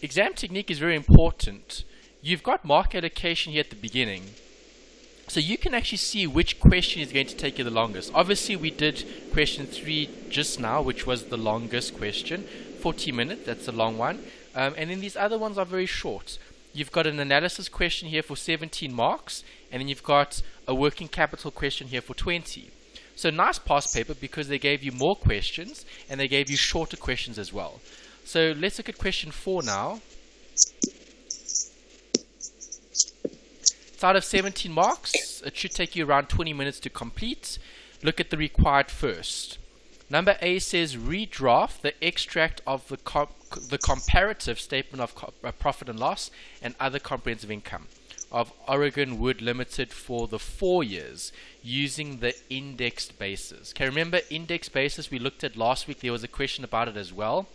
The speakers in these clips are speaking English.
exam technique is very important. You've got mark allocation here at the beginning. So you can actually see which question is going to take you the longest. Obviously, we did question 3 just now, which was the longest question. 40 minutes, that's a long one. And then these other ones are very short. You've got an analysis question here for 17 marks, and then you've got a working capital question here for 20. So nice past paper because they gave you more questions, and they gave you shorter questions as well. So let's look at question 4 now. It's out of 17 marks. It should take you around 20 minutes to complete. Look at the required first. Number A says redraft the extract of the comparative statement of profit and loss and other comprehensive income of Oregon Wood Limited for the 4 years using the indexed basis. Okay, remember index basis we looked at last week. There was a question about it as well,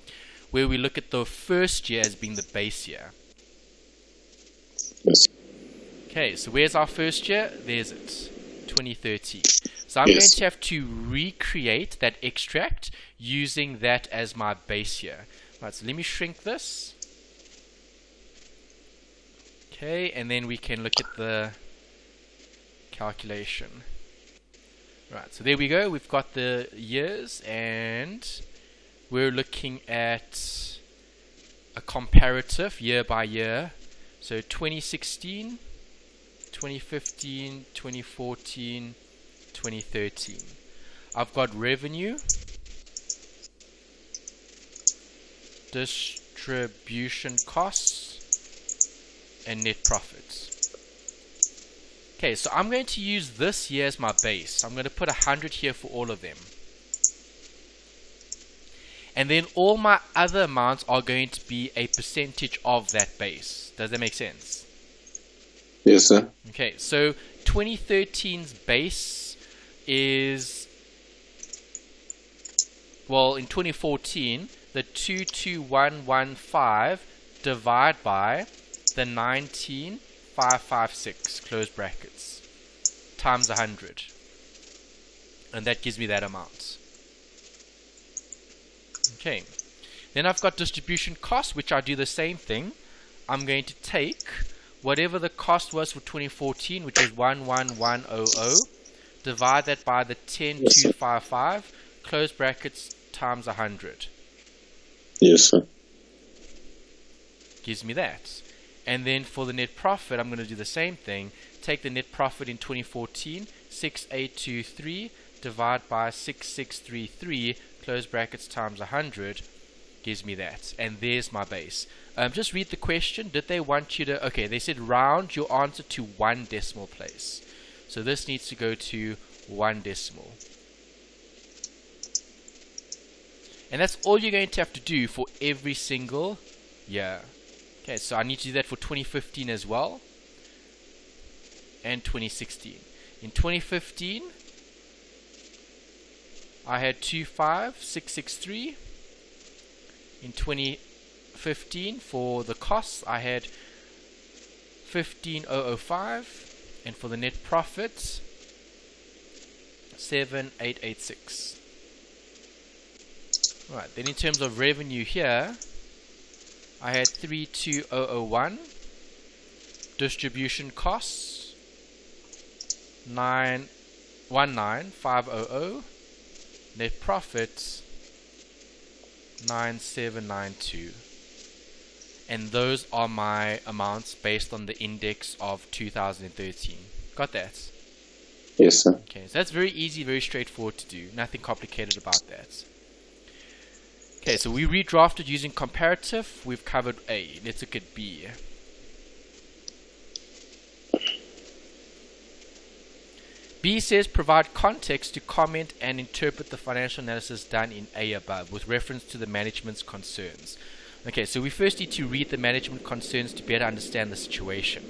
where we look at the first year as being the base year. Yes. Okay, so where's our first year? There's it, 2013. So I'm going to have to recreate that extract using that as my base year. Right, so let me shrink this. Okay, and then we can look at the calculation. Right, so there we go. We've got the years, and we're looking at a comparative year by year. So 2016, 2015, 2014, 2013. I've got revenue, distribution costs, and net profits. Okay, so I'm going to use this year as my base. I'm going to put 100 here for all of them. And then all my other amounts are going to be a percentage of that base. Does that make sense? Yes, sir. Okay, so 2013's base is, well, in 2014, the 22115 divided by the 19556, close brackets, times 100. And that gives me that amount. Okay, then I've got distribution costs, which I do the same thing. I'm going to take whatever the cost was for 2014, which is 11100, divide that by the 10255, close brackets, times 100. Yes, sir. Gives me that. And then for the net profit, I'm going to do the same thing. Take the net profit in 2014, 6823, divide by 6633, close brackets, times 100. Gives me that. And there's my base. Just read the question. Did they want you to... Okay, they said round your answer to 1 decimal place. So this needs to go to 1 decimal. And that's all you're going to have to do for every single year. Okay, so I need to do that for 2015 as well. And 2016. In 2015, I had 25663. In 2015, for the costs, I had 15005, and for the net profits, 7886. Right, then in terms of revenue here, I had 32001, distribution costs 19500, net profits 9792, and those are my amounts based on the index of 2013. Got that? Yes, sir. Okay, so that's very easy, very straightforward to do. Nothing complicated about that. Okay, so we redrafted using comparative. We've covered A. Let's look at B. B says provide context to comment and interpret the financial analysis done in A above with reference to the management's concerns. Okay, so we first need to read the management concerns to better understand the situation.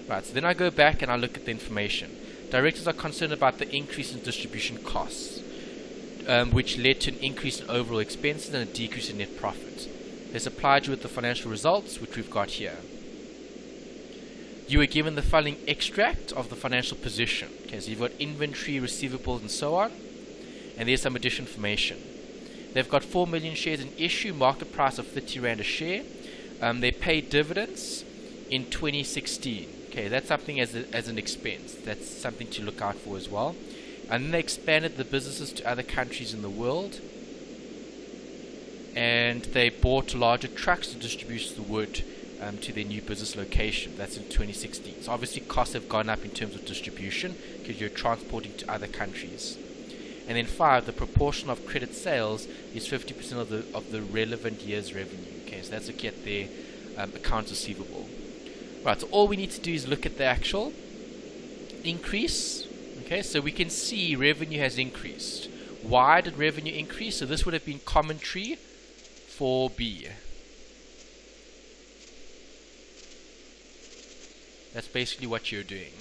Right, so then I go back and I look at the information. Directors are concerned about the increase in distribution costs, which led to an increase in overall expenses and a decrease in net profit. They supplied you with the financial results, which we've got here. You were given the following extract of the financial position. Okay, so you've got inventory, receivables, and so on. And there's some additional information. They've got 4 million shares in issue, market price of 30 Rand a share. They paid dividends in 2016. Okay, that's something as an expense. That's something to look out for as well. And then they expanded the businesses to other countries in the world. And they bought larger trucks to distribute the wood to their new business location. That's in 2016. So obviously costs have gone up in terms of distribution because you're transporting to other countries. And then 5, the proportion of credit sales is 50% of the relevant year's revenue. Okay, so that's looking at their accounts receivable. Right, so all we need to do is look at the actual increase. Okay, so we can see revenue has increased. Why did revenue increase? So this would have been commentary for B. That's basically what you're doing.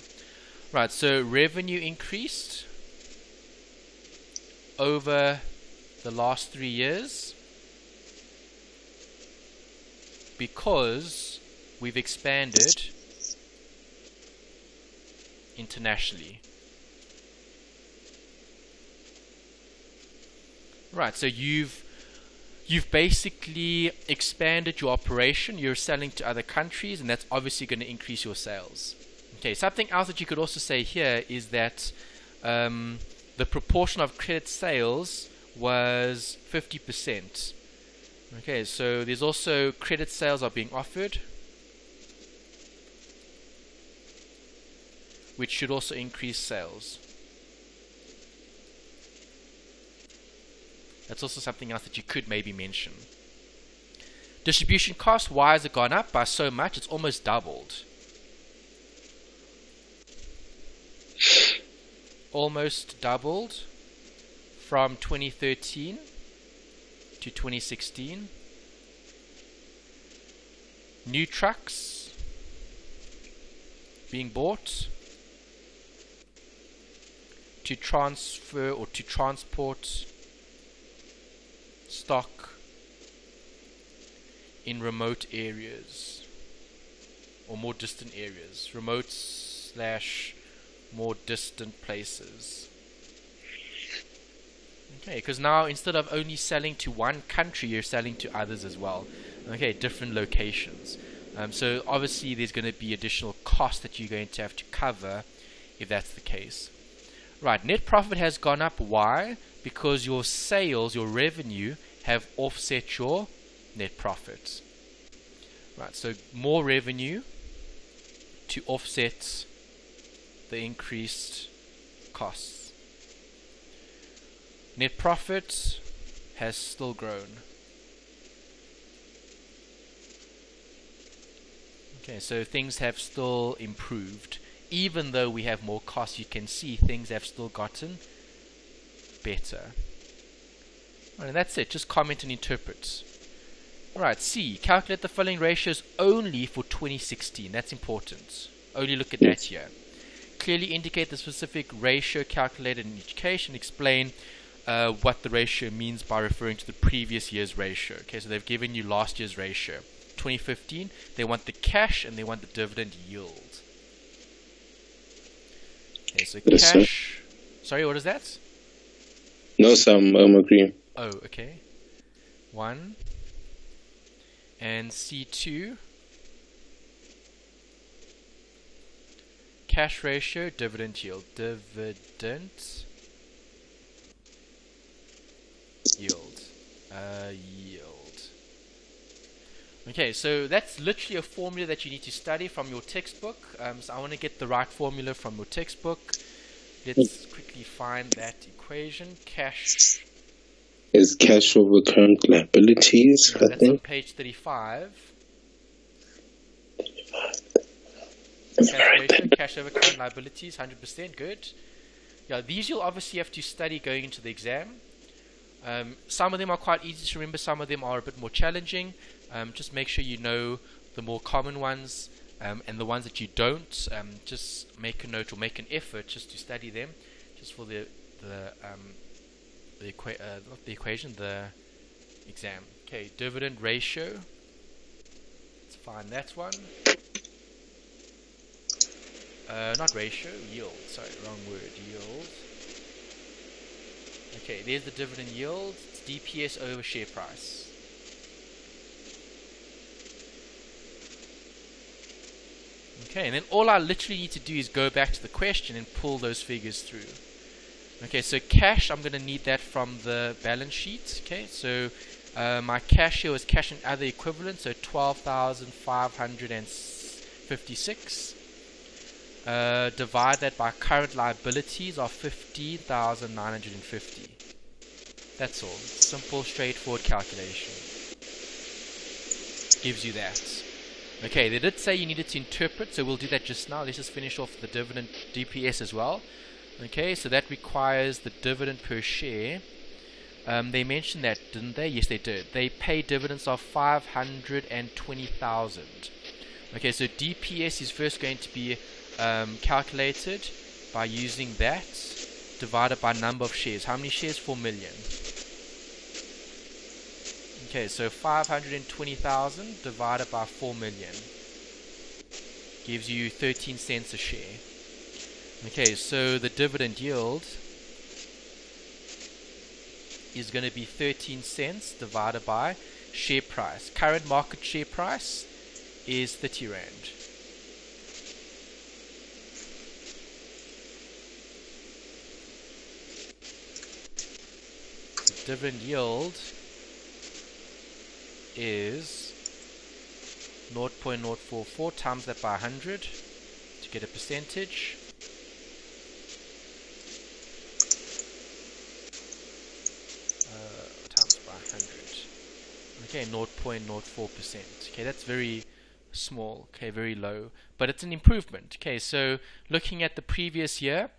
Right, so revenue increased over the last 3 years because we've expanded internationally. Right, so you've basically expanded your operation. You're selling to other countries, and that's obviously going to increase your sales. Okay, something else that you could also say here is that the proportion of credit sales was 50%. Okay, so there's also credit sales are being offered, which should also increase sales. That's also something else that you could maybe mention. Distribution cost, why has it gone up by so much? It's almost doubled. Almost doubled from 2013 to 2016. New trucks being bought to transfer or to transport stock in remote areas or more distant areas, remote / more distant places. Okay, because now instead of only selling to one country, you're selling to others as well. Okay, different locations. So obviously there's going to be additional costs that you're going to have to cover if that's the case. Right, net profit has gone up. Why? Because your sales, your revenue, have offset your net profit. Right, so more revenue to offset the increased costs. Net profit has still grown. Okay, so things have still improved. Even though we have more costs, you can see things have still gotten better. Right, and that's it. Just comment and interpret. Alright, C. Calculate the following ratios only for 2016. That's important. Only look at that here. Clearly indicate the specific ratio calculated in each case and explain what the ratio means by referring to the previous year's ratio. Okay, so they've given you last year's ratio. 2015, they want the cash and they want the dividend yield. Okay, so Yes, cash. Sorry, what is that? No, sir, I'm agreeing. Oh, okay. 1. And C2. Cash ratio, dividend yield. Dividend yield. Yield. Okay, so that's literally a formula that you need to study from your textbook. So I want to get the right formula from your textbook. Let's quickly find that equation. Cash is cash over current liabilities, I that's think. on page 35. 35. Cash ratio, cash over current liabilities, 100%, good. Yeah, these you'll obviously have to study going into the exam. Some of them are quite easy to remember, some of them are a bit more challenging. Just make sure you know the more common ones, and the ones that you don't, just make a note or make an effort just to study them, just for the exam. Okay, dividend ratio. Let's find that one. Not ratio, yield. Sorry, wrong word. Yield. Okay, there's the dividend yield. It's DPS over share price. Okay, and then all I literally need to do is go back to the question and pull those figures through. Okay, so cash, I'm going to need that from the balance sheet. Okay, so my cash here was cash and other equivalents, so 12,556. Divide that by current liabilities of 15,950. That's all. Simple, straightforward calculation. Gives you that. Okay, they did say you needed to interpret, so we'll do that just now. Let's just finish off the dividend DPS as well. Okay, so that requires the dividend per share. They mentioned that, didn't they? Yes, they did. They pay dividends of 520,000. Okay, so DPS is first going to be calculated by using that divided by number of shares. How many shares? 4 million. Okay, so 520,000 divided by 4 million gives you 13 cents a share. Okay, so the dividend yield is going to be 13 cents divided by share price. Current market share price is 30 Rand. The dividend yield is 0.044, times that by 100 to get a percentage. Times by 100. Okay, 0.04%. Okay, that's very small. Okay, very low, but it's an improvement. Okay, so looking at the previous year,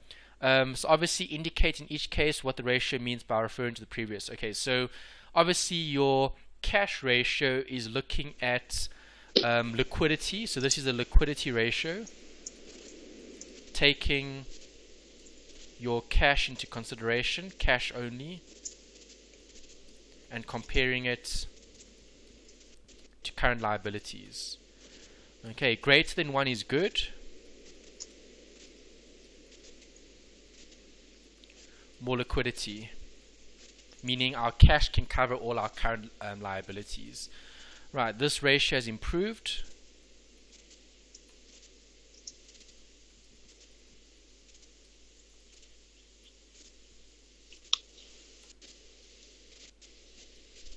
so obviously indicate in each case what the ratio means by referring to the previous. Okay, so obviously your cash ratio is looking at liquidity. So this is a liquidity ratio, taking your cash into consideration, cash only, and comparing it to current liabilities. Okay, greater than 1 is good. More liquidity, meaning our cash can cover all our current liabilities. Right, this ratio has improved.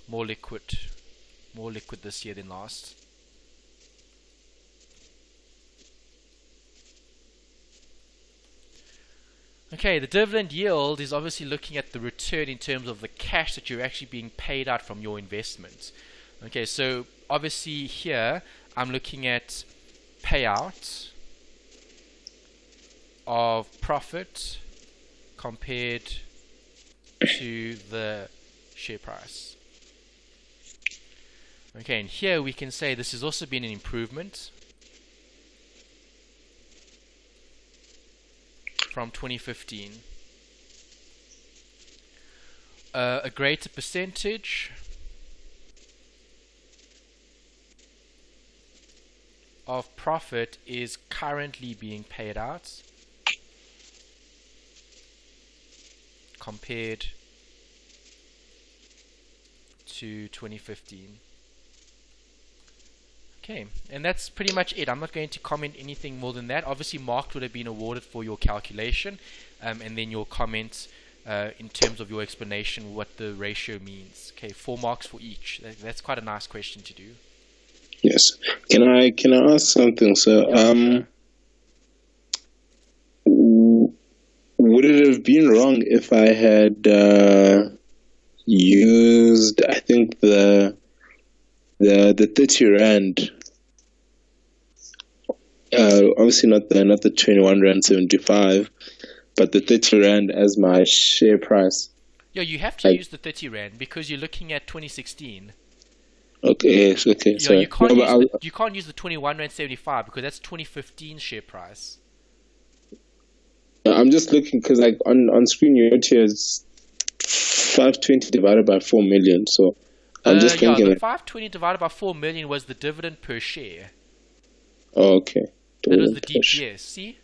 More liquid this year than last. Okay, the dividend yield is obviously looking at the return in terms of the cash that you're actually being paid out from your investment. Okay, so obviously here I'm looking at payout of profit compared to the share price. Okay, and here we can say this has also been an improvement from 2015. A greater percentage of profit is currently being paid out compared to 2015. Okay, and that's pretty much it. I'm not going to comment anything more than that. Obviously, marked would have been awarded for your calculation, and then your comment in terms of your explanation what the ratio means. Okay, 4 marks for each. That's quite a nice question to do. Yes. Can I ask something, sir? Would it have been wrong if I had used, I think, the 30 Rand, obviously not the 21 Rand 75, but the 30 Rand as my share price? Yeah, you have to use the 30 Rand because you're looking at 2016. Okay, yes, okay. Yeah, you can't use the 21 Rand 75 because that's 2015 share price. I'm just looking because like on screen you note here it's 520 divided by 4 million, so I'm just thinking the 520 divided by 4 million was the dividend per share. Oh, okay. That was the DPS, see?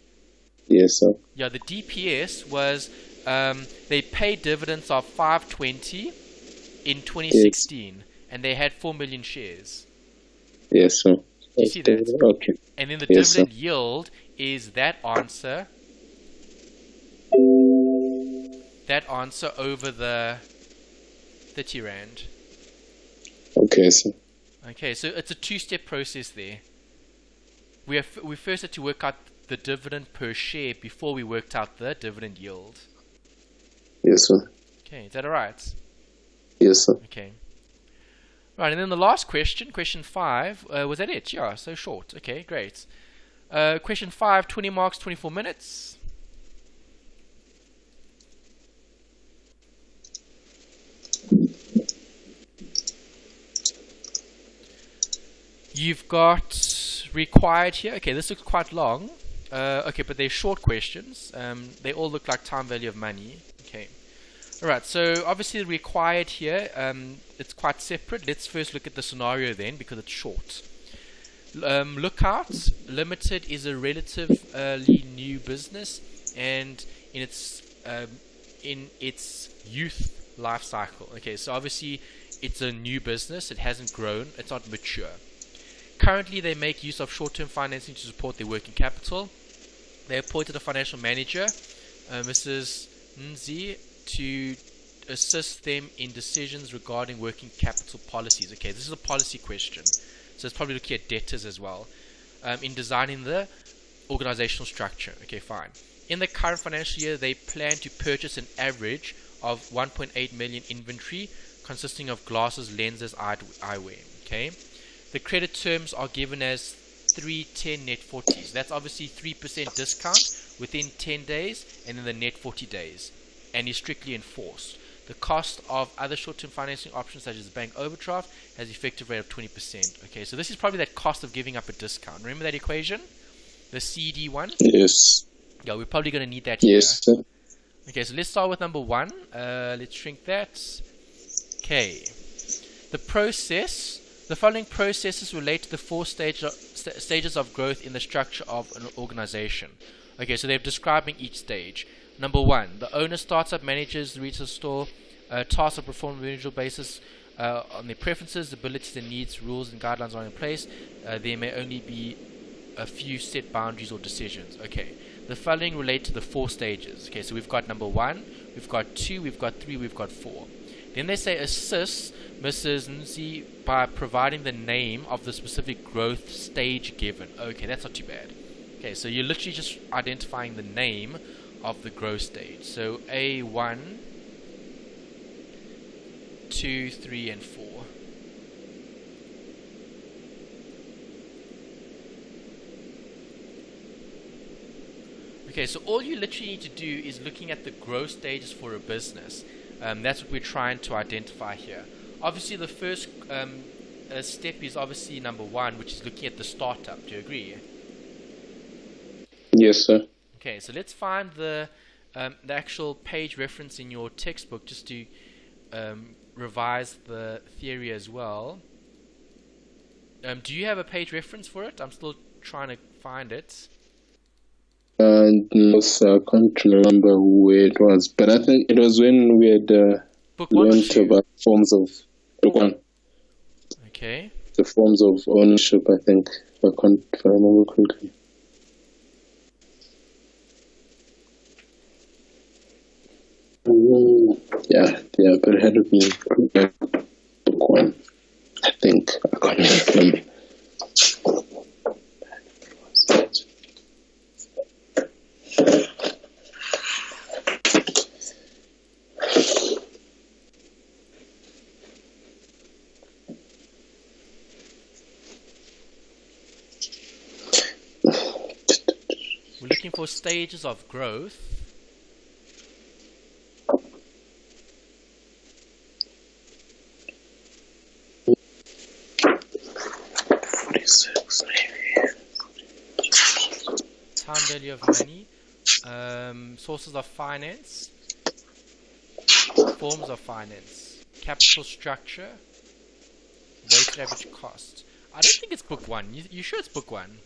Yes, sir. Yeah, the DPS was, they paid dividends of 520 in 2016, yes. And they had 4 million shares. Yes, sir. Do you see that? Okay. And then the Yes, dividend yield is that answer over the 30 Rand. Okay, sir. Okay, so it's a two-step process there. We first had to work out the dividend per share before we worked out the dividend yield. Yes, sir. Okay, is that alright? Yes, sir. Okay. Right, and then the last question, question 5, was that it? Yeah, so short. Okay, great. Question 5, 20 marks, 24 minutes. You've got required here. Okay, this looks quite long. Okay, but they're short questions. They all look like time value of money. Okay. Alright, so obviously the required here, it's quite separate. Let's first look at the scenario then, because it's short. Lookout Limited is a relatively new business, and in its youth life cycle. Okay, so obviously it's a new business. It hasn't grown. It's not mature. Currently, they make use of short-term financing to support their working capital. They appointed a financial manager, Mrs. Nzi, to assist them in decisions regarding working capital policies. Okay, this is a policy question, so it's probably looking at debtors as well, in designing the organizational structure. Okay, fine. In the current financial year, they plan to purchase an average of 1.8 million inventory, consisting of glasses, lenses, eyewear. Okay. The credit terms are given as 310 net 40s. That's obviously 3% discount within 10 days and then the net 40 days, and is strictly enforced. The cost of other short-term financing options such as bank overdraft has effective rate of 20%. Okay, so this is probably that cost of giving up a discount. Remember that equation? The CD one? Yes. Yeah, we're probably going to need that Yes, here. sir. Okay, so let's start with number 1. Let's shrink that. Okay. The following processes relate to the 4 stages of growth in the structure of an organization. Okay, so they're describing each stage. Number 1, the owner starts up, manages the retail store, tasks are performed on an individual basis on their preferences, abilities and needs, rules and guidelines are in place. There may only be a few set boundaries or decisions. Okay, the following relate to the 4 stages. Okay, so we've got number 1, we've got 2, we've got 3, we've got 4. Then they say assist Mrs. Nzi by providing the name of the specific growth stage given. Okay, that's not too bad. Okay, so you're literally just identifying the name of the growth stage. So A1, 2, 3, and 4. Okay, so all you literally need to do is looking at the growth stages for a business. That's what we're trying to identify here. Obviously, the first step is obviously number 1, which is looking at the startup. Do you agree? Yes, sir. Okay, so let's find the actual page reference in your textbook just to revise the theory as well. Do you have a page reference for it? I'm still trying to find it. No, sir, I can't remember where it was, but I think it was when we had learned about forms of book 1. Okay. The forms of ownership, I think, if I remember correctly. Yeah, but it had to be book 1. I think I can't remember. We're looking for stages of growth. Time value of money, sources of finance, forms of finance, capital structure, weighted average cost. I don't think it's book 1. You sure it's book 1?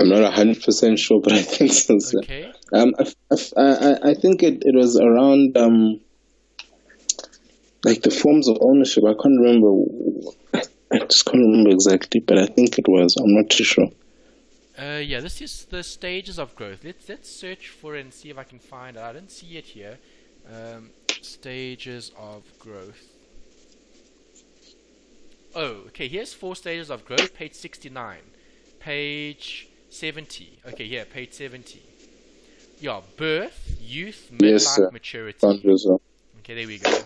I'm not 100% sure, but I think so. Okay. I think it was around like the forms of ownership. I can't remember. I just can't remember exactly, but I think it was. I'm not too sure. Yeah, this is the stages of growth. Let's search for it and see if I can find it. I didn't see it here. Stages of growth. Oh, okay, here's 4 stages of growth, page 69. Page 70. Okay, yeah, page 70. Yeah, birth, youth, midlife, maturity. Okay, there we go.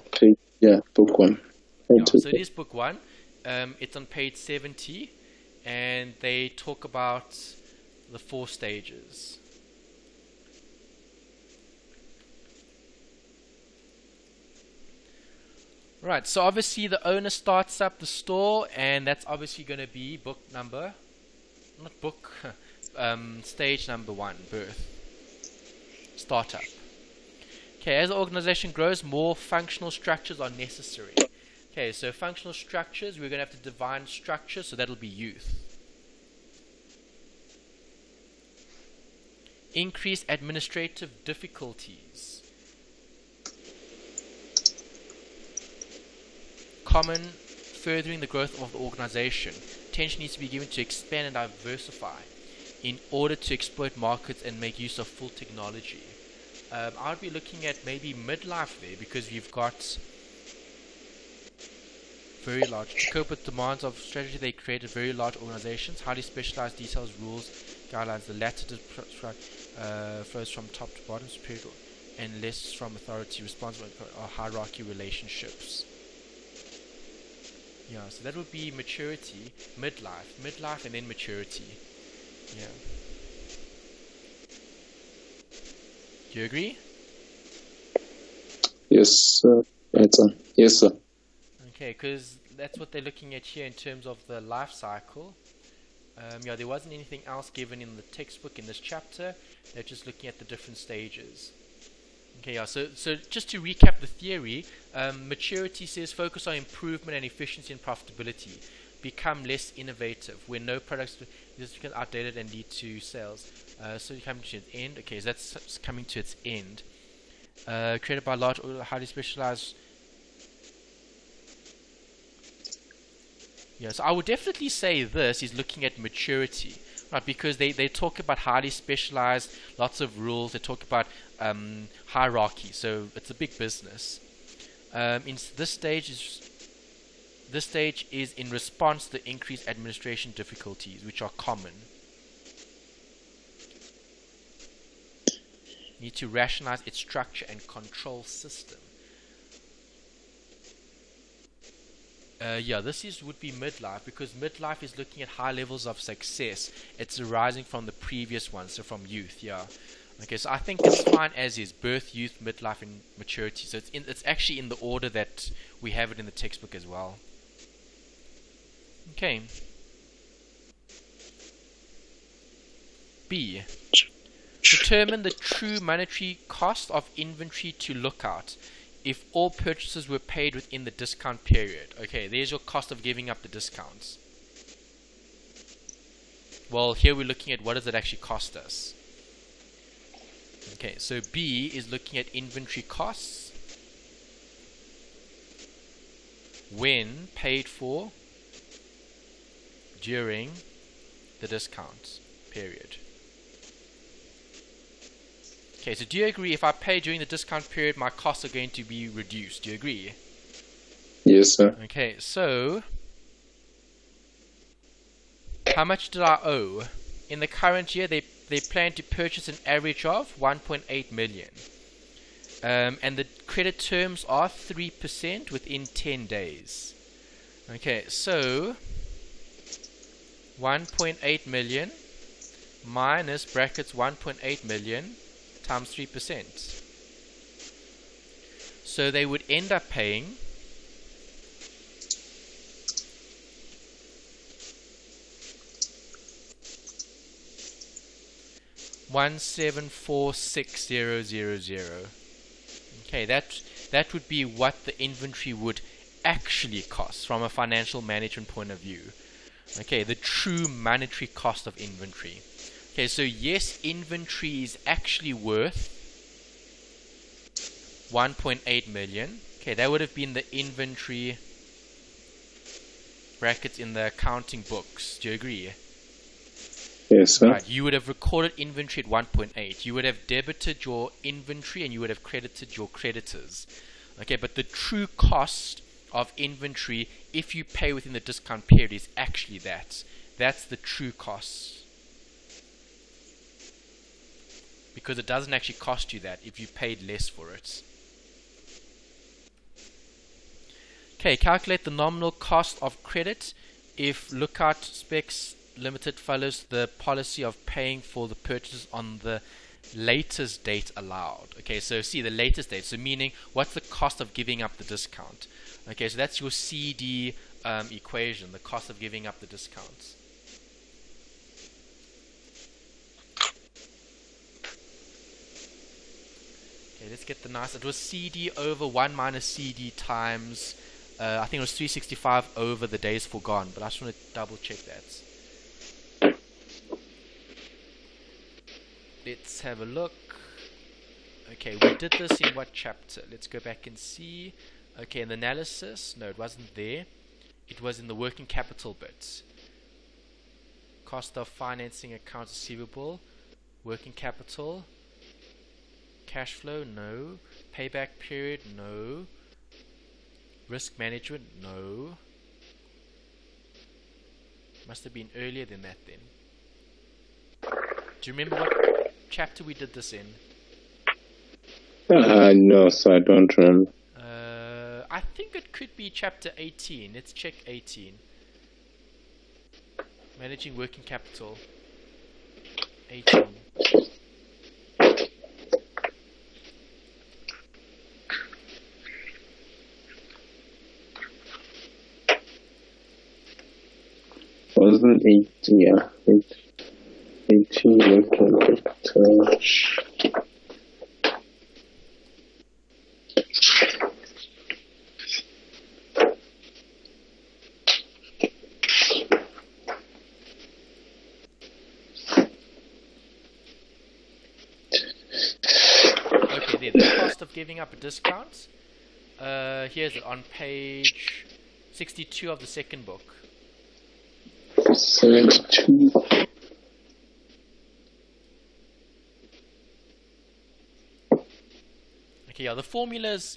Yeah, book 1. Yeah, so it is book 1. It's on page 70, and they talk about the 4 stages. Right, so obviously the owner starts up the store, and that's obviously going to be book number, not book, stage number 1, birth, startup. Okay, as the organization grows, more functional structures are necessary. Okay, so functional structures, we're going to have to define structures, so that'll be youth. Increase administrative difficulties. Common, furthering the growth of the organization. Attention needs to be given to expand and diversify in order to exploit markets and make use of full technology. I would be looking at maybe midlife there, because you've got very large. To cope with demands of strategy, they created very large organizations, highly specialized details, rules, guidelines. The latter flows from top to bottom, superior, and less from authority, responsible, or hierarchy relationships. Yeah, so that would be maturity, midlife, and then maturity. Yeah. Do you agree? Yes, sir. Yes, sir. Okay, because that's what they're looking at here in terms of the life cycle. Yeah, there wasn't anything else given in the textbook in this chapter. They're just looking at the different stages. Okay, yeah, so just to recap the theory, maturity says focus on improvement and efficiency and profitability. Become less innovative when no products become outdated and lead to sales. So you come to its end. Okay, so that's coming to its end. Created by large, highly specialized. Yeah, so I would definitely say this is looking at maturity, right? Because they talk about highly specialized, lots of rules. They talk about hierarchy. So it's a big business. This stage is in response to the increased administration difficulties, which are common. You need to rationalize its structure and control system. Yeah, this would be midlife, because midlife is looking at high levels of success. It's arising from the previous one, so from youth. Yeah. Okay, so I think it's fine as is: birth, youth, midlife, and maturity. So it's actually in the order that we have it in the textbook as well. Okay. B. Determine the true monetary cost of inventory to look at if all purchases were paid within the discount period. Okay, there's your cost of giving up the discounts. Well, here we're looking at what does it actually cost us. Okay, so B is looking at inventory costs when paid for during the discount period. Okay, so do you agree if I pay during the discount period, my costs are going to be reduced? Do you agree? Yes, sir. Okay, so how much did I owe? In the current year, they plan to purchase an average of 1.8 million. And the credit terms are 3% within 10 days. Okay, so 1.8 million minus brackets 1.8 million times 3%. So they would end up paying $174,600. Okay, that would be what the inventory would actually cost from a financial management point of view. Okay, the true monetary cost of inventory. Okay, so yes, inventory is actually worth 1.8 million. Okay, that would have been the inventory brackets in the accounting books. Do you agree? Yes, sir. Right. You would have recorded inventory at 1.8. You would have debited your inventory and you would have credited your creditors. Okay, but the true cost of inventory, if you pay within the discount period, is actually that. That's the true cost. Because it doesn't actually cost you that if you paid less for it. Okay, calculate the nominal cost of credit if Lookout Specs Limited follows the policy of paying for the purchases on the latest date allowed. Okay, so see the latest date. So meaning, what's the cost of giving up the discount? Okay, so that's your CD equation, the cost of giving up the discounts. Okay, let's get the nice. It was CD over 1 minus CD times, I think it was 365 over the days forgone, but I just want to double check that. Let's have a look. Okay, we did this in what chapter? Let's go back and see. Okay, in the analysis, no, it wasn't there. It was in the working capital bit. Cost of financing accounts receivable, working capital, cash flow, no. Payback period, no. Risk management, no. Must have been earlier than that then. Do you remember what chapter we did this in? No, so I don't remember. I think it could be chapter 18. Let's check 18. Managing working capital. 18. Wasn't 18, yeah. 18 working capital. Okay, there, the cost of giving up a discount. Here's it on page 62 of the second book. 72. Okay, yeah, the formula is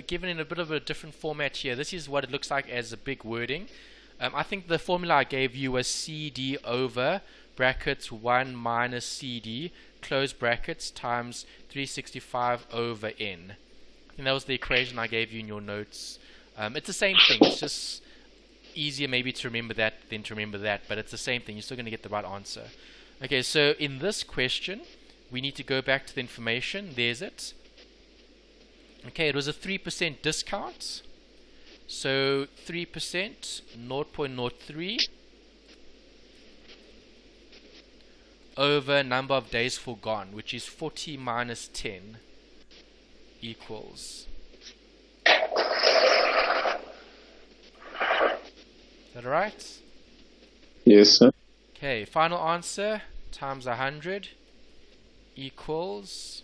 given in a bit of a different format here. This is what it looks like as a big wording. I think the formula I gave you was CD over brackets 1 minus CD close brackets times 365 over N. I think that was the equation I gave you in your notes. It's the same thing. It's just easier maybe to remember that than to remember that, but it's the same thing. You're still going to get the right answer. Okay, so in this question, we need to go back to the information. There's it. Okay, it was a 3% discount. So 3%, 0.03 over number of days forgone, which is 40 minus 10 equals. Is that alright? Yes, sir. Okay, final answer times 100 equals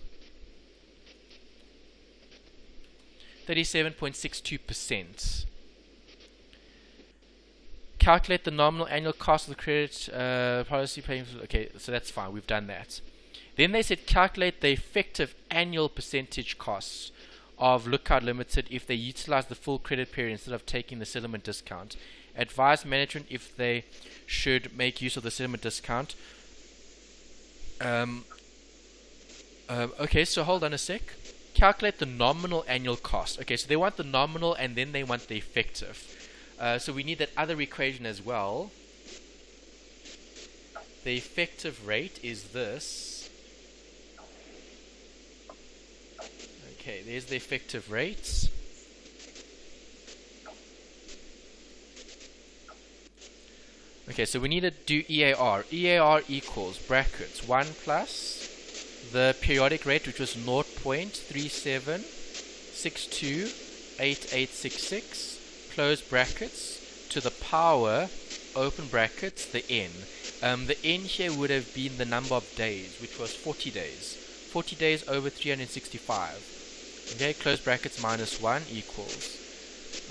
37.62%. Calculate the nominal annual cost of the credit policy paying. Okay, so that's fine. We've done that. Then they said calculate the effective annual percentage costs of Lookout Limited if they utilize the full credit period instead of taking the settlement discount. Advise management if they should make use of the settlement discount. Okay, so hold on a sec. Calculate the nominal annual cost. Okay, so they want the nominal and then they want the effective. So we need that other equation as well. The effective rate is this. Okay, there's the effective rates. Okay, so we need to do EAR. EAR equals brackets 1 plus the periodic rate, which was 0.37628866 close brackets to the power open brackets the n. The n here would have been the number of days, which was 40 days. 40 days over 365. Okay, close brackets minus 1 equals.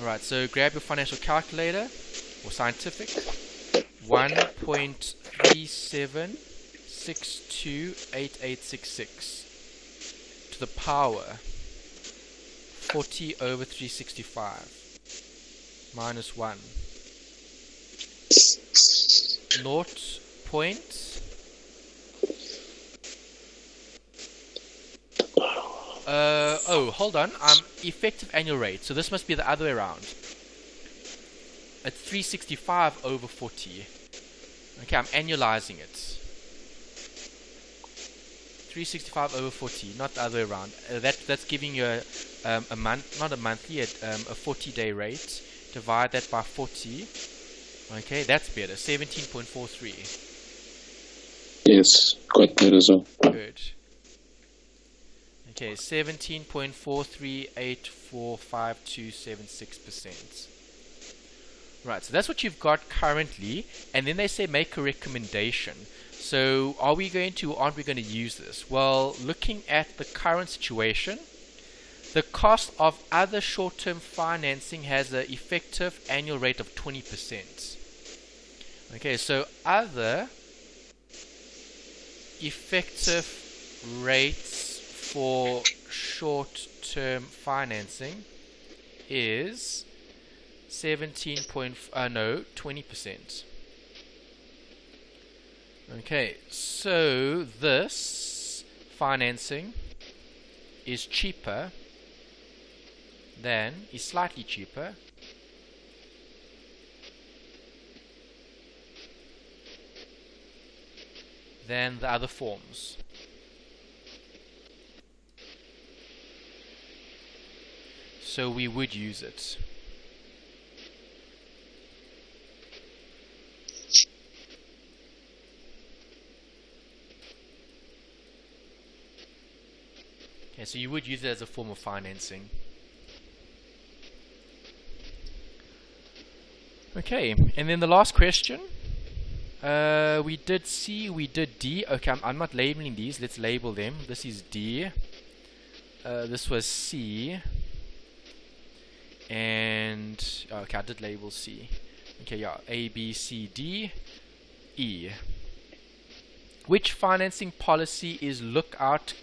Alright, so grab your financial calculator. or scientific, 1.37628866 to the power 40 over 365 minus 1. 0. Oh, hold on. Effective annual rate. So this must be the other way around. It's 365 over 40. Okay, I'm annualizing it. 365 over 40, not the other way around. That's giving you a month, not a monthly, a 40-day rate. Divide that by 40. Okay, that's better. 17.43. Yes, got that as well. Good. Okay, 17.43845276%. Right, so that's what you've got currently, and then they say make a recommendation. So are we going to, or aren't we going to use this? Well, looking at the current situation, the cost of other short-term financing has an effective annual rate of 20%. Okay, so other effective rates for short-term financing is 20%. Okay, so this financing is slightly cheaper than the other forms. So we would use it. Okay, so you would use it as a form of financing. Okay, and then the last question. We did C, we did D. Okay, I'm not labeling these. Let's label them. This is D. This was C. And, okay, I did label C. Okay, yeah, A, B, C, D, E. Which financing policy is Lookout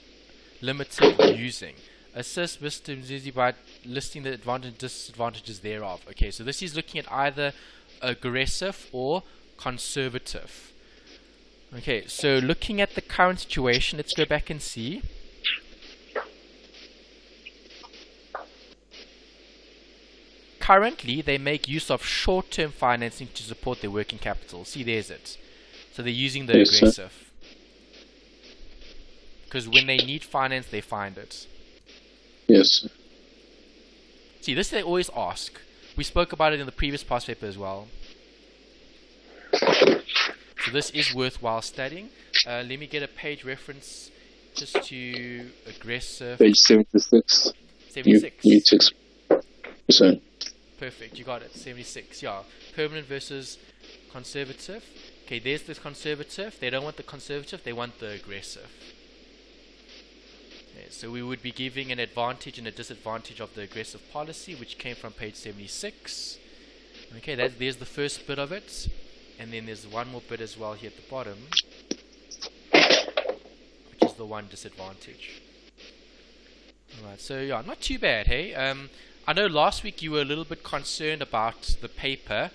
Limited using? Assist Mr. Mzizi by listing the advantages and disadvantages thereof. Okay, so this is looking at either aggressive or conservative. Okay, so looking at the current situation, let's go back and see. Currently, they make use of short-term financing to support their working capital. See, there's it. So they're using the aggressive. Because when they need finance, they find it. Yes. See, this they always ask. We spoke about it in the previous past paper as well. So this is worthwhile studying. Let me get a page reference just to aggressive. Page 76. 76. 6%. Perfect, you got it. 76. Yeah. Permanent versus conservative. Okay, there's this conservative. They don't want the conservative, they want the aggressive. Okay, so we would be giving an advantage and a disadvantage of the aggressive policy, which came from page 76. Okay, there's the first bit of it. And then there's one more bit as well here at the bottom, which is the one disadvantage. Alright, so yeah, not too bad, hey? I know last week you were a little bit concerned about the paper.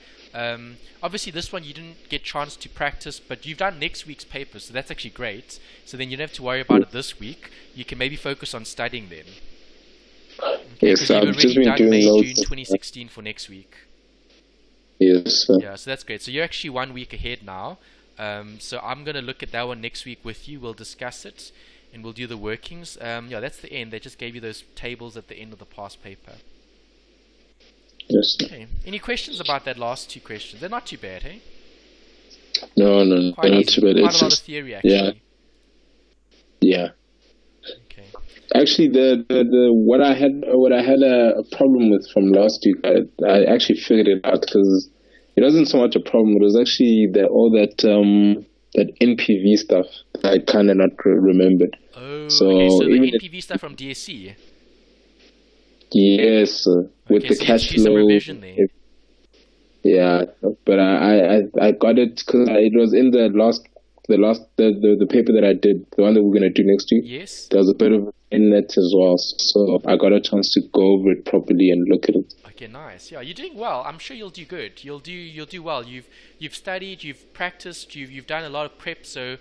Obviously this one you didn't get a chance to practice, but you've done next week's paper, so that's actually great. So then you don't have to worry about it this week. You can maybe focus on studying then. Okay, yes, I've just been doing May, June 2016 for next week. Yes. Yeah, so that's great. So you're actually 1 week ahead now. So I'm going to look at that one next week with you. We'll discuss it and we'll do the workings. Yeah, that's the end. They just gave you those tables at the end of the past paper. Yes. Okay. Any questions about that last two questions? They're not too bad, hey? No, Quite not easy. too bad. Quite It's a lot of theory, actually. Yeah. Okay. Actually, what I had a problem with from last week, I actually figured it out because it wasn't so much a problem. It was actually all that NPV stuff that I kind of not remembered. Oh, so okay. So the NPV stuff from DSC. Yes, with Okay, the so cash you have to do some flow. revision there. Yeah, but I got it because it was in the paper that I did, the one that we're gonna do next week. Yes. There was a bit of in it as well, so I got a chance to go over it properly and look at it. Okay, nice. Yeah, you're doing well. I'm sure you'll do good. You'll do well. You've studied, you've practiced, you've done a lot of prep, so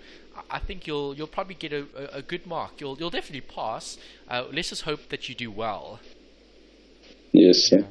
I think you'll probably get a good mark. You'll definitely pass. Let's just hope that you do well. Yes, yeah.